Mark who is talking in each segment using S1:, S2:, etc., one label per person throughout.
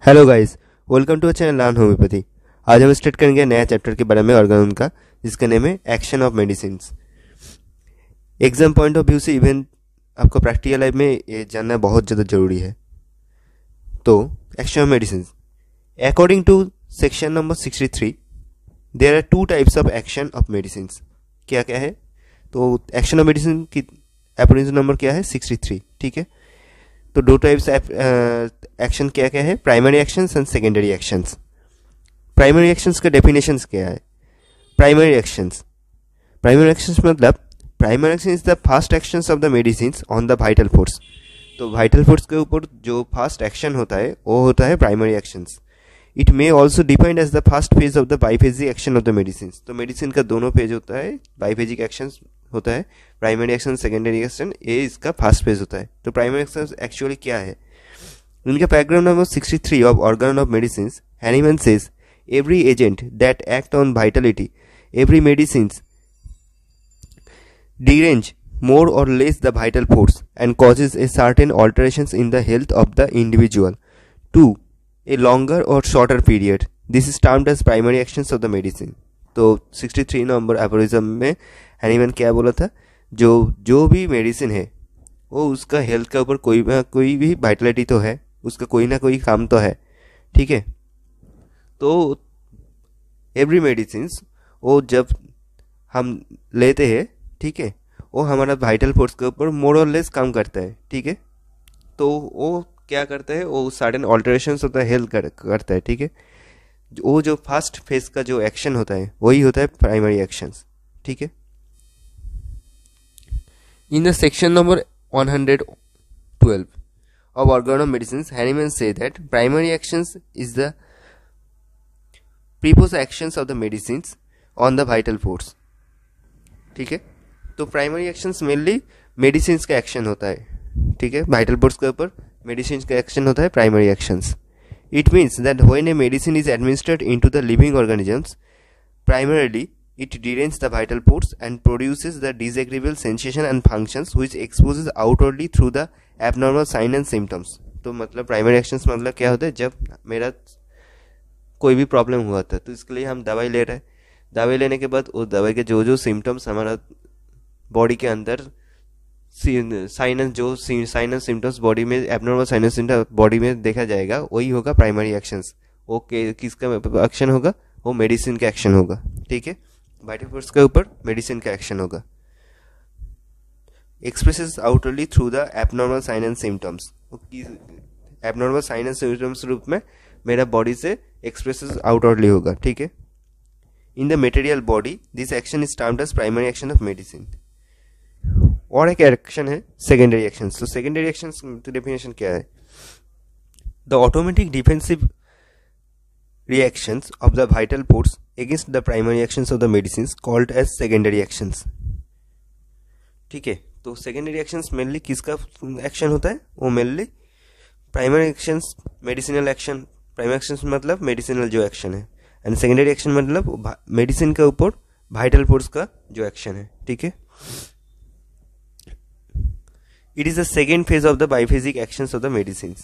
S1: Hello guys, welcome to channel learn homeopathy. आज हम start करेंगे नया चैप्टर के बारे में ऑर्गेन का, जिसका नेम है action of medicine. Exam point of view से इवन आपको प्रैक्टिकल लाइफ में ये जानना बहुत ज़्यादा जरूरी है। तो action of medicine, according to section number 63 there are two types of action of medicine. क्या क्या है? तो एक्शन ऑफ मेडिसिन की एप्रोनिजम नंबर क्या है? 63। ठीक है, तो दो टाइप्स एक्शन क्या क्या है? Primary actions and secondary actions. Primary actions का डेफिनेशंस क्या है? प्राइमरी एक्शंस मतलब primary action is the fast actions of the medicines on the vital force. तो वाइटल फोर्स के ऊपर जो फास्ट एक्शन होता है वो होता है primary actions. It may also defined as the first phase of the biphasic action of the medicine. तो मेडिसिन का दोनों फेज होता है, बाइफेजिक एक्शन होता है, प्राइमरी एक्शन सेकेंडरी एक्शन, ये इसका फर्स्ट फेज होता है। तो प्राइमरी एक्शन एक्चुअली क्या है? इनका paragraph number 63 of organ of medicine, Hahnemann says every agent that act on Vitality, every medicine derange more or less the vital force and causes a certain alterations in the health of the individual to a longer or shorter period. This is termed as primary actions of the medicine. तो 63 number एपोरिज्म में Hahnemann क्या बोला था? जो भी medicine है वो उसका हेल्थ के ऊपर कोई भी वाइटलिटी तो है, उसका कोई ना कोई काम तो है। ठीक है, तो एवरी मेडिसिन वो जब हम लेते हैं, ठीक है, वो हमारा वाइटल फोर्स के ऊपर मोर और लेस काम करता है। ठीक है, तो वो क्या करता है? वो सडन ऑल्टरेशंस होता है हेल्थ करता है। ठीक है, वो जो फर्स्ट फेज का जो एक्शन होता है वही होता है प्राइमरी एक्शंस। ठीक है, in the section number 112 of organ of medicines, Hahnemann say that primary actions is the previous actions of the medicines on the vital force. ठीक है, तो प्राइमरी एक्शंस मेनली मेडिसिन का एक्शन होता है। ठीक है, वाइटल फोर्स के ऊपर मेडिसिन का एक्शन होता है primary actions. It means that when a medicine is administered into the living organisms, primarily it deranges the vital force and produces the disagreeable sensation and functions which exposes outwardly through the abnormal sign and symptoms. तो मतलब primary actions मतलब क्या होता है? जब मेरा कोई भी प्रॉब्लम हुआ था तो इसके लिए हम दवाई ले रहे हैं, दवाई लेने के बाद उस दवाई के जो सिम्टम्स हमारा बॉडी के अंदर साइनस सिम्टम्स बॉडी में, एबनॉर्मल साइनस सिम्टम्स बॉडी में देखा जाएगा, वही होगा प्राइमरी एक्शंस। ओके, किसका एक्शन होगा? वो मेडिसिन का एक्शन होगा। ठीक है, वाइटल फोर्स के ऊपर मेडिसिन का एक्शन होगा। Expresses outwardly through the abnormal sign and symptoms. Abnormal sign and symptoms रूप में मेरा बॉडी से एक्सप्रेसेस आउटरली होगा। ठीक है, in the material body this action is termed as primary action of medicine. और एक एक्शन है सेकेंडरी एक्शन। तो सेकेंडरी एक्शन की डेफिनेशन क्या है? The automatic defensive reactions of the vital force against the primary actions of the medicines called as secondary actions. ठीक है, तो सेकेंडरी एक्शंस मेनली किसका एक्शन होता है? वो mainly primary actions medicinal action. Primary actions मतलब मेडिसिनल जो action है, एंड सेकेंडरी एक्शन मतलब मेडिसिन के ऊपर वाइटल फोर्स का जो एक्शन है। ठीक है, it is the second phase of the biphasic actions of the medicine.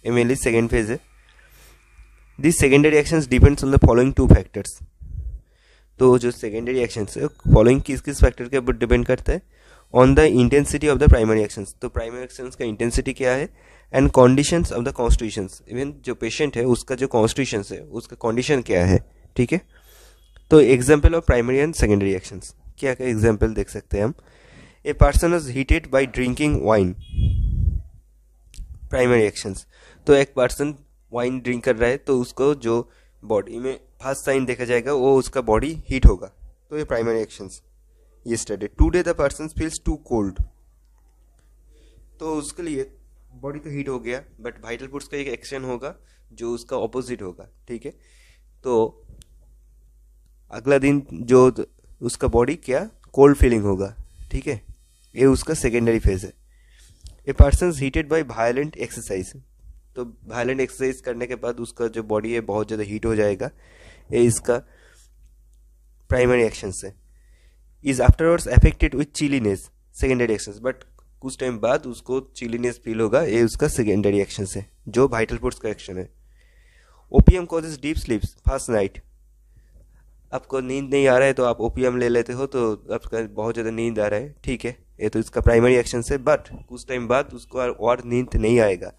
S1: ये मेनली सेकेंड फेज है। These secondary actions depends on the following two factors. तो जो सेकेंडरी एक्शंस है फॉलोइंग किस किस फैक्टर के ऊपर डिपेंड करता है? On the intensity of the primary actions. तो प्राइमरी एक्शंस का इंटेंसिटी क्या है? And conditions of the constitutions. Even जो पेशेंट है उसका जो कॉन्स्टिट्यूशंस है उसका कंडीशन क्या है? ठीक है, तो example of primary and secondary actions क्या क्या एग्जाम्पल देख सकते हैं हम? A person is heated by drinking wine, primary actions. तो एक पर्सन वाइन ड्रिंक कर रहा है तो उसको जो बॉडी में फर्स्ट साइन देखा जाएगा वो उसका बॉडी हीट होगा। तो ये primary actions. Yesterday today the person feels too cold, तो उसके लिए बॉडी तो हीट हो गया, बट वाइटल फोर्स का एक एक्शन होगा जो उसका ऑपोजिट होगा। ठीक है, तो अगला दिन जो उसका बॉडी क्या कोल्ड फीलिंग होगा। ठीक है, ये उसका सेकेंडरी फेज है। A person heated by violent exercise, तो वायलेंट एक्सरसाइज करने के बाद उसका जो बॉडी है बहुत ज़्यादा हीट हो जाएगा, ये इसका प्राइमरी एक्शन है। Is afterwards affected with chilliness, secondary action. But कुछ टाइम बाद उसको चिलीनेस फील होगा, ये उसका सेकेंडरी एक्शन है जो वाइटल फोर्स का एक्शन है। Opium causes deep स्लीप्स first night. आपको नींद नहीं आ रहा है तो आप ओपियम ले लेते हो, तो आपका बहुत ज़्यादा नींद आ रहा है, ठीक है, ये तो इसका प्राइमरी एक्शन है, बट कुछ टाइम बाद उसको और नींद नहीं आएगा।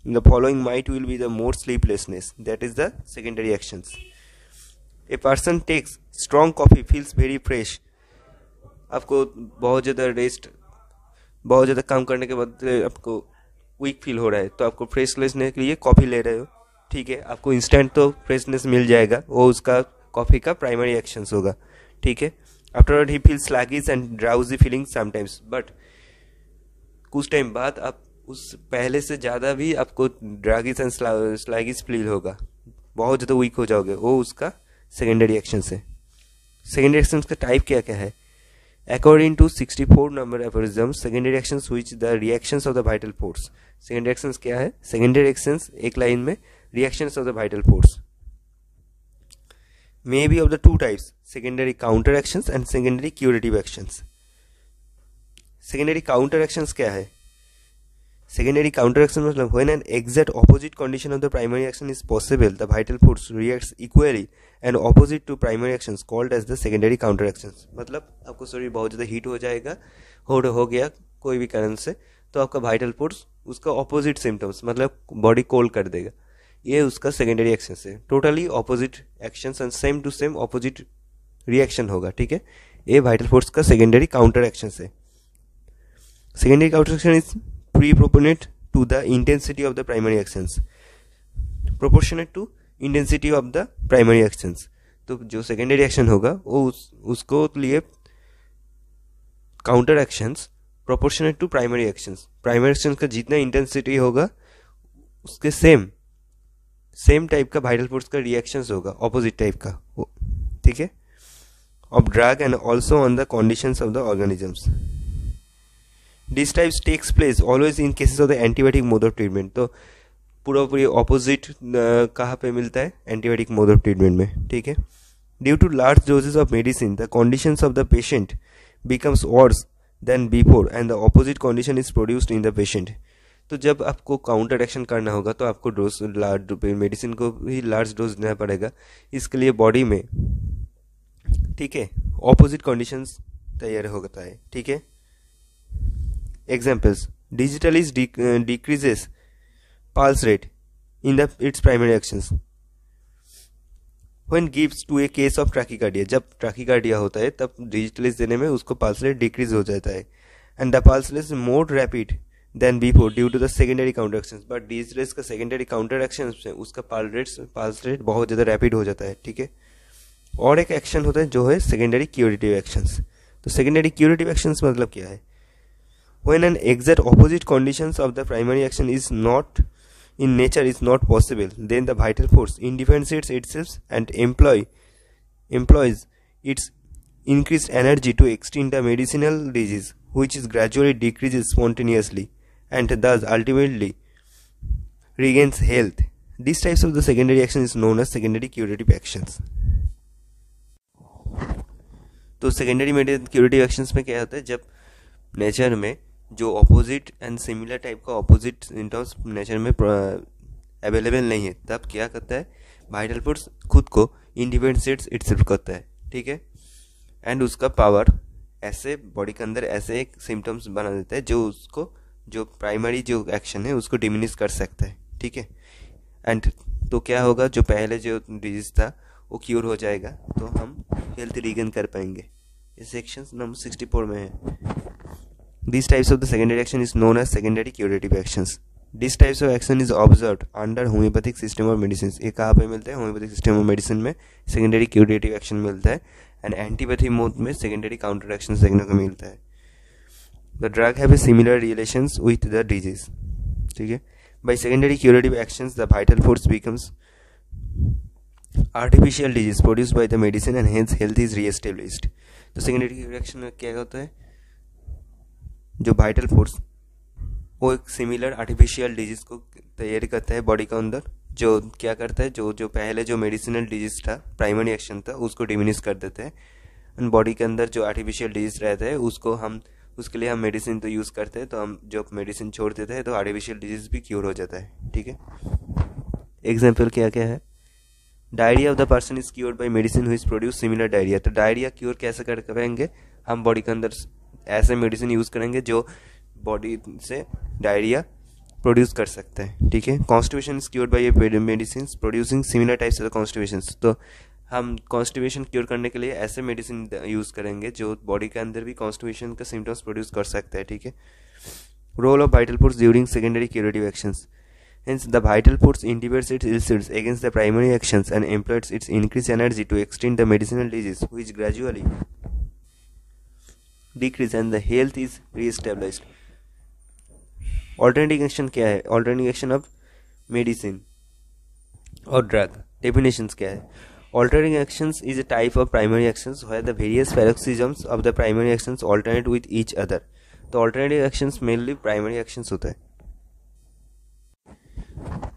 S1: The following might will be the more sleeplessness, that is the secondary actions. A person takes strong coffee feels very fresh. आपको बहुत ज़्यादा बहुत ज़्यादा काम करने के बाद आपको वीक फील हो रहा है, तो आपको फ्रेश लेने के लिए कॉफ़ी ले रहे हो, ठीक है, आपको इंस्टेंट तो फ्रेशनेस मिल जाएगा, वो उसका कॉफ़ी का प्राइमरी एक्शंस होगा, ठीक है। Afterward he feels sluggish and drowsy feeling sometimes, but कुछ टाइम बाद आप उस पहले से ज़्यादा भी आपको ड्रागिश एंड स्लैगिश फील होगा, बहुत ज़्यादा वीक हो जाओगे, वो उसका सेकेंडरी एक्शंस है। सेकेंडरी एक्शंस का टाइप क्या क्या है? According to 64 number aphorisms, secondary actions which the reactions of the vital force. Secondary actions क्या है? Secondary actions एक लाइन में reactions of the vital force may be of the two types: secondary counter actions and secondary curative actions. Secondary counter actions क्या है? Secondary counter action मतलब when an exact opposite condition of the primary action is possible, the vital force reacts equally and opposite to primary actions called as the secondary counter actions. मतलब आपको शरीर बहुत ज़्यादा heat हो जाएगा, हो गया कोई भी कारण से, तो आपका वाइटल फोर्स उसका ऑपोजिट सिम्टम्स मतलब बॉडी कोल्ड कर देगा, ये उसका सेकेंडरी एक्शन है। Totally opposite actions and same to same opposite reaction होगा, ठीक है, ये वाइटल फोर्स का सेकेंडरी काउंटर एक्शन है। Secondary counter action is proportionate to the intensity of the primary actions, proportionate to intensity of the primary actions। तो जो secondary action होगा वो उसको लिए counter actions proportionate to primary actions, primary actions का जितना intensity होगा उसके सेम टाइप का वाइटल फोर्स का रिएक्शंस होगा, ऑपोजिट टाइप का, ठीक है, of drug and also on the conditions of the organisms. These types takes place always in cases of the antibiotic mode of treatment। तो पूरी ऑपोजिट कहाँ पे मिलता है? एंटीबायोटिक मोड ऑफ ट्रीटमेंट में, ठीक है। Due to large doses of medicine the conditions of the patient becomes worse than before and the opposite condition is produced in the patient. तो जब आपको काउंटर एक्शन करना होगा तो आपको डोज मेडिसिन को भी लार्ज डोज देना पड़ेगा, इसके लिए बॉडी में, ठीक है, ऑपोजिट कंडीशंस तैयार होता है, ठीक है। Examples: digitalis decreases pulse rate in its primary actions when gives to a case of trachycardia। जब ट्रैकीकार्डिया होता है तब डिजिटलिस देने में उसको पल्स रेट डिक्रीज हो जाता है, and the pulse rate is more rapid than before due to the secondary counter actions. But digitalis का सेकेंडरी काउंटर एक्शन से उसका पल्स रेट बहुत ज़्यादा रैपिड हो जाता है, ठीक है। और एक एक्शन होता है जो है सेकेंडरी क्यूरेटिव एक्शंस। तो सेकेंडरी क्यूरेटिव एक्शंस मतलब क्या है? When an exact opposite conditions of the primary action is not in nature is not possible, then the vital force indifferentiates itself and employs its increased energy to extend the medicinal disease, which is gradually decreases spontaneously and thus ultimately regains health. These types of the secondary action is known as secondary curative actions. तो secondary curative actions में क्या होता है? जब nature में जो opposite and similar type का opposite symptoms nature में अवेलेबल नहीं है, तब क्या करता है? वाइटल फोर्स खुद को इंडिपेंडेंट इटसेल्फ करता है, ठीक है, एंड उसका पावर ऐसे बॉडी के अंदर ऐसे एक सिम्टम्स बना देता है जो उसको जो प्राइमरी जो एक्शन है उसको डिमिनिश कर सकता है, ठीक है। एंड तो क्या होगा? जो पहले जो डिजीज था वो क्योर हो जाएगा, तो हम हेल्थ रीगेन कर पाएंगे। ये सेक्शन नंबर 64 में है। These types of the secondary action is known as secondary curative actions. These types of action is observed under homeopathic system of medicines। ये कहाँ पे मिलता है? होम्योपैथिक सिस्टम ऑफ मेडिसिन में सेकेंडरी क्यूरेटिव एक्शन मिलता है, एंड एंटीपैथी मोड में secondary counter action देखने को मिलता है। The drug have a similar relations with the disease, ठीक है। By secondary curative actions the vital force becomes artificial disease produced by the medicine and hence health is reestablished. तो secondary curative action में क्या होता है? जो vital force वो एक सिमिलर आर्टिफिशियल डिजीज को तैयारी करता है बॉडी के अंदर, जो क्या करता है, जो पहले जो मेडिसिनल डिजीज था प्राइमरी एक्शन था उसको डिमिनिश कर देते हैं, एंड बॉडी के अंदर जो आर्टिफिशियल डिजीज रहता है उसके लिए हम मेडिसिन तो यूज़ करते हैं, तो हम जो मेडिसिन छोड़ देते हैं तो आर्टिफिशियल डिजीज भी क्योर हो जाता है, ठीक है। एग्जाम्पल क्या क्या है? Diarrhoea of the person is cured by medicine हुई प्रोड्यूस सिमिलर डायरिया। तो डायरिया क्योर कैसे करेंगे, हम बॉडी के अंदर ऐसे मेडिसिन यूज करेंगे जो बॉडी से डायरिया प्रोड्यूस कर सकते हैं, ठीक है। Constipation is cured by medicine producing similar types of constipation. तो हम कॉन्स्टिपेशन क्योर करने के लिए ऐसे मेडिसिन यूज करेंगे जो बॉडी के अंदर भी कॉन्स्टिपेशन का सिम्टम्स प्रोड्यूस कर सकते हैं, ठीक है। Role of vital foods during secondary curative actions. Hence, the vital force inhibits its illusions against the primary actions and employs its increased energy to extend the medicinal disease, which gradually decrease and the health is re-established. Alternative action क्या है? Alternative action of medicine और drug. Definitions क्या है? Alternative actions is a type of primary actions where the various paroxysms of the primary actions alternate with each other. तो alternative actions mainly primary actions होता है।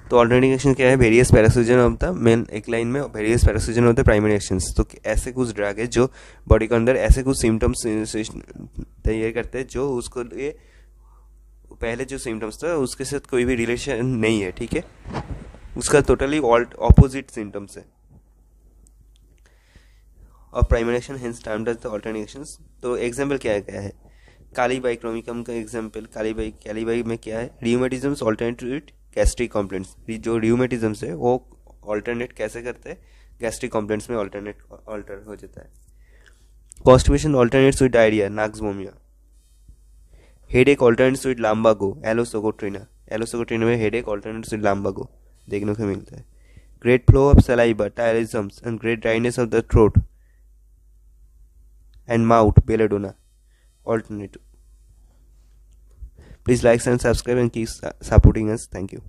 S1: तो alternative action क्या है? Various paroxysms of the main, एक line में various paroxysms of the primary actions. तो ऐसे कुछ ड्रग है जो बॉडी के अंदर ऐसे कुछ सिम्टम्स तैयार करते हैं जो उसको लिए पहले जो सिम्टम्स था उसके साथ कोई भी रिलेशन नहीं है, ठीक है, उसका टोटली ऑपोजिट सिम्टम्स है और primary action hence termed as the alternative actions. तो एग्जांपल क्या है? कालीबाइक्रोमिकम का एग्जांपल, कालीबाई में क्या है? Rheumatisms alternate gastric complaints. जो रियूमेटिज्म्स है वो ऑल्टरनेट कैसे करते हैं? गैस्ट्रिक कॉम्प्लेंट्स में ऑल्टर हो जाता है। Constipation alternates with diarrhoea, nux vomica. Headache alternates with lumbago, aloe socotrina. Aloe socotrina में हेडेक ऑल्टरनेट्स विद लाम्बागो देखने को मिलता है। Great flow of saliva, ptyalisms and great dryness of the throat and mouth, belladonna, alternative. Please like and subscribe and keep supporting us. Thank you.